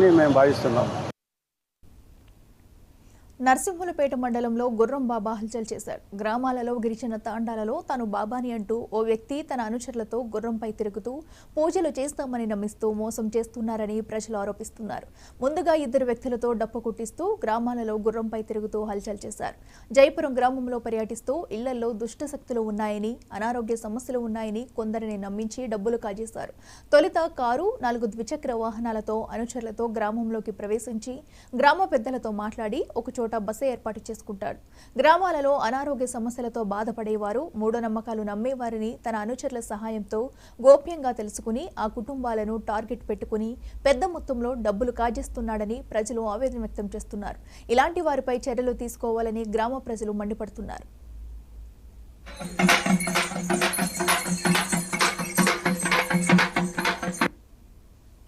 మేము భావిస్తున్నాం. నర్సింహులపేట మండలంలో గుర్రం బాబా హల్చల్ చేశాడు. గ్రామాలలో గిరిజన తాండాలలో తాను బాబాని అంటూ ఓ వ్యక్తి తన అనుచరులతో గుర్రంపై తిరుగుతూ పూజలు చేస్తామని నమ్మిస్తూ మోసం చేస్తున్నారని ప్రజలు ఆరోపిస్తున్నారు. ముందుగా ఇద్దరు వ్యక్తులతో డప్పు కుట్టిస్తూ గ్రామాలలో గుర్రంపై తిరుగుతూ హల్చల్ చేశారు. జైపురం గ్రామంలో పర్యటిస్తూ ఇళ్లలో దుష్ట శక్తులు ఉన్నాయని, అనారోగ్య సమస్యలు ఉన్నాయని కొందరిని నమ్మించి డబ్బులు కాజేశారు. తొలుత కారు, 4 ద్విచక్ర వాహనాలతో అనుచరులతో గ్రామంలోకి ప్రవేశించి గ్రామ పెద్దలతో మాట్లాడి ఒకచోట బస ఏర్పాటు చేసుకుంటాడు. గ్రామాలలో అనారోగ్య సమస్యలతో బాధపడేవారు, మూఢనమ్మకాలు నమ్మేవారిని తన అనుచరుల సహాయంతో గోప్యంగా తెలుసుకుని ఆ కుటుంబాలను టార్గెట్ పెట్టుకుని పెద్ద మొత్తంలో డబ్బులు కాజేస్తున్నాడని ప్రజలు ఆవేదన వ్యక్తం చేస్తున్నారు. ఇలాంటి వారిపై చర్యలు తీసుకోవాలని గ్రామ ప్రజలు మండిపడుతున్నారు.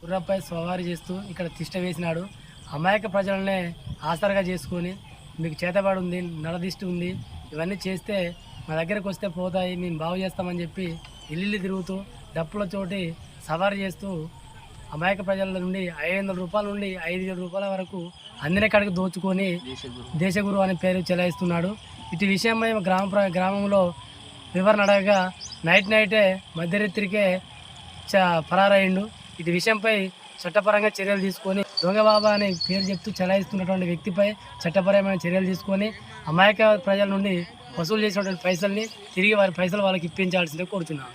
గుర్రంపై సవారీ చేస్తూ ఇక్కడ తిష్ట వేసినాడు. అమాయక ప్రజలనే ఆసరగా చేసుకొని మీకు చేతబడి ఉంది, నడదిష్టి ఉంది, ఇవన్నీ చేస్తే మా దగ్గరకు వస్తే పోతాయి, మేము బాగు చేస్తామని చెప్పి ఇల్లు తిరుగుతూ డప్పుల చోటి సవారీ చేస్తూ అమాయక ప్రజల నుండి 500 రూపాయల నుండి 5,000 రూపాయల వరకు అందిన కాడికి దోచుకొని దేశగురు అనే పేరు చెలాయిస్తున్నాడు. ఇటు విషయమై గ్రామంలో వివరణ అడగగా నైటే మధ్యరాత్రికే పరారయ్యిండు. ఇటు విషయంపై చట్టపరంగా చర్యలు తీసుకొని దొంగ బాబా అనే పేరు చెప్తూ చెలాయిస్తున్నటువంటి వ్యక్తిపై చట్టపరమైన చర్యలు తీసుకొని అమాయక ప్రజల నుండి వసూలు చేసినటువంటి పైసల్ని తిరిగి వారి పైసలు వాళ్ళకి ఇప్పించాల్సిందే కోరుతున్నాను.